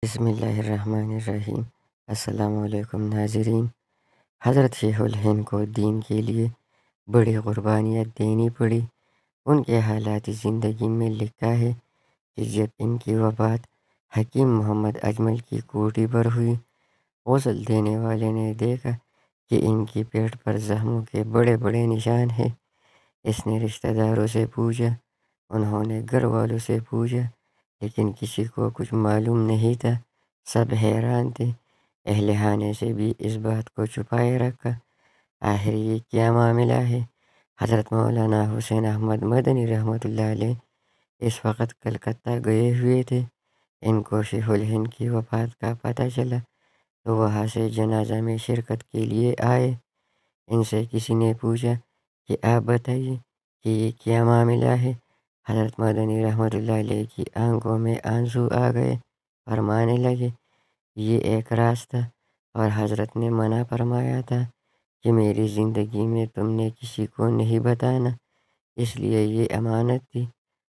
بسم اللہ الرحمن الرحیم۔ السلام علیکم ناظرین۔ حضرت شیخ الہند کو دین کے لیے بڑی قربانیاں دینی پڑی۔ ان کے حالات زندگی میں لکھا ہے کہ جب ان کی وفات حکیم محمد اجمل کی کوٹھی پر ہوئی، غسل دینے والے نے دیکھا کہ ان کی پیٹھ پر زخموں کے بڑے بڑے نشان ہیں۔ اس نے رشتہ داروں سے پوچھا، انہوں نے گھر والوں سے پوچھا، لیکن کسی کو کچھ معلوم نہیں تھا۔ سب حیران تھے۔ اہل خانے سے بھی اس بات کو چھپائے رکھا۔ آخر یہ کیا معاملہ ہے؟ حضرت مولانا حسین احمد مدنی رحمۃ اللہ علیہ اس وقت کلکتہ گئے ہوئے تھے۔ ان کو شیخ الہند کی وفات کا پتہ چلا تو وہاں سے جنازہ میں شرکت کے لیے آئے۔ ان سے کسی نے پوچھا کہ آپ بتائیے کہ یہ کیا معاملہ ہے؟ حضرت مدنی رحمۃ اللہ علیہ کی آنکھوں میں آنسو آ گئے، فرمانے لگے، یہ ایک راز تھا اور حضرت نے منع فرمایا تھا کہ میری زندگی میں تم نے کسی کو نہیں بتانا، اس لیے یہ امانت تھی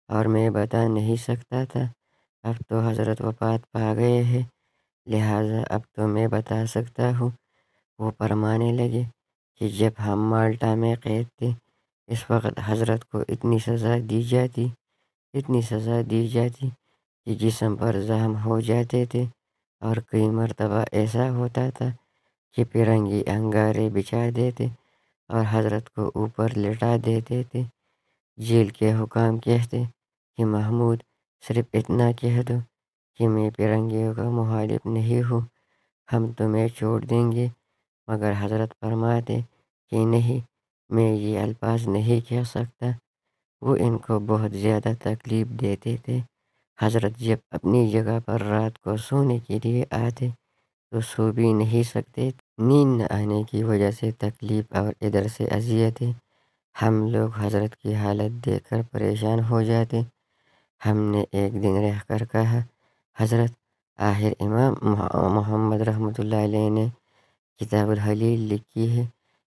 اور میں بتا نہیں سکتا تھا۔ اب تو حضرت وفات پا گئے ہیں، لہٰذا اب تو میں بتا سکتا ہوں۔ وہ فرمانے لگے کہ جب ہم مالٹا میں قید تھے، اس وقت حضرت کو اتنی سزا دی جاتی کہ جسم پر زخم ہو جاتے تھے، اور کئی مرتبہ ایسا ہوتا تھا کہ فرنگی انگارے بچھا دیتے اور حضرت کو اوپر لٹا دیتے تھے۔ جیل کے حکام کہتے کہ محمود، صرف اتنا کہہ دو کہ میں فرنگیوں کا مخالف نہیں ہوں، ہم تمہیں چھوڑ دیں گے، مگر حضرت فرماتے کہ نہیں، میں یہ الفاظ نہیں کہہ سکتا۔ وہ ان کو بہت زیادہ تکلیف دیتے تھے۔ حضرت جب اپنی جگہ پر رات کو سونے کے لیے آتے تو سو بھی نہیں سکتے، نیند نہ آنے کی وجہ سے تکلیف اور ادھر سے اذیتیں۔ ہم لوگ حضرت کی حالت دیکھ کر پریشان ہو جاتے۔ ہم نے ایک دن رہ کر کہا، حضرت، آخر امام محمد رحمۃ اللہ علیہ نے کتاب الحلیل لکھی ہے،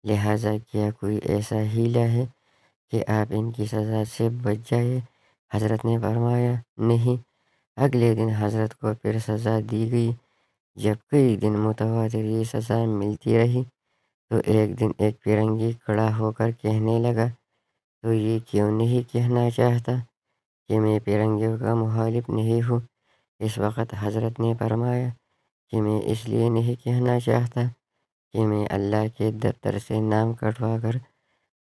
لہٰذا کیا کوئی ایسا ہیلہ ہے کہ آپ ان کی سزا سے بچ جائے؟ حضرت نے فرمایا، نہیں۔ اگلے دن حضرت کو پھر سزا دی گئی۔ جب کئی دن متواتر یہ سزا ملتی رہی تو ایک دن ایک فرنگی کھڑا ہو کر کہنے لگا، تو یہ کیوں نہیں کہنا چاہتا کہ میں فرنگیوں کا مخالف نہیں ہوں؟ اس وقت حضرت نے فرمایا کہ میں اس لیے نہیں کہنا چاہتا کہ میں اللہ کے دفتر سے نام کٹوا کر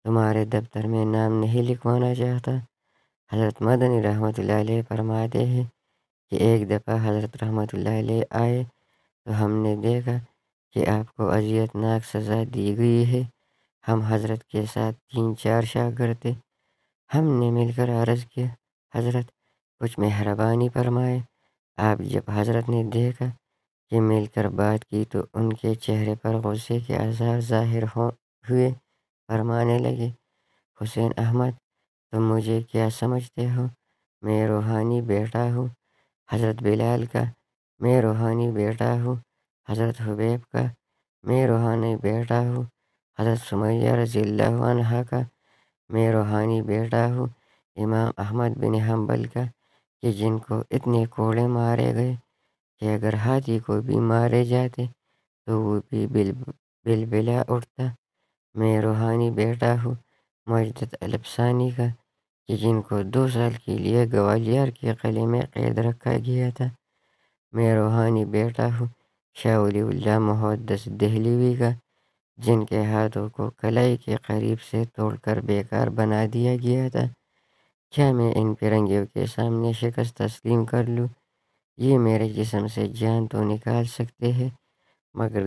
تمہارے دفتر میں نام نہیں لکھوانا چاہتا۔ حضرت مدنی رحمۃ اللہ علیہ فرماتے ہیں کہ ایک دفعہ حضرت رحمۃ اللہ علیہ آئے تو ہم نے دیکھا کہ آپ کو اذیت ناک سزا دی گئی ہے۔ ہم حضرت کے ساتھ 3-4 شاگرد تھے۔ ہم نے مل کر عرض کیا، حضرت کچھ مہربانی فرمائے۔ آپ جب حضرت نے دیکھا کہ مل کر بات کی تو ان کے چہرے پر غصے کے آثار ظاہر ہوئے، فرمانے لگے، حسین احمد، تم مجھے کیا سمجھتے ہو؟ میں روحانی بیٹا ہوں حضرت بلال کا، میں روحانی بیٹا ہوں حضرت حبیب کا، میں روحانی بیٹا ہوں حضرت سمیہ رضی اللہ عنہا کا، میں روحانی بیٹا ہوں امام احمد بن حنبل کا، کہ جن کو اتنے کوڑے مارے گئے کہ اگر ہاتھی کو بھی مارے جاتے تو وہ بھی بلبلا اٹھتا۔ میں روحانی بیٹا ہوں مجدد الفسانی کا، کہ جن کو 2 سال کے لیے گوالیار کے قلعے میں قید رکھا گیا تھا۔ میں روحانی بیٹا ہوں شاہ ولی اللہ محدث دہلوی کا، جن کے ہاتھوں کو کلائی کے قریب سے توڑ کر بیکار بنا دیا گیا تھا۔ کیا میں ان فرنگیوں کے سامنے شکست تسلیم کر لوں؟ یہ میرے جسم سے جان تو نکال سکتے ہیں، مگر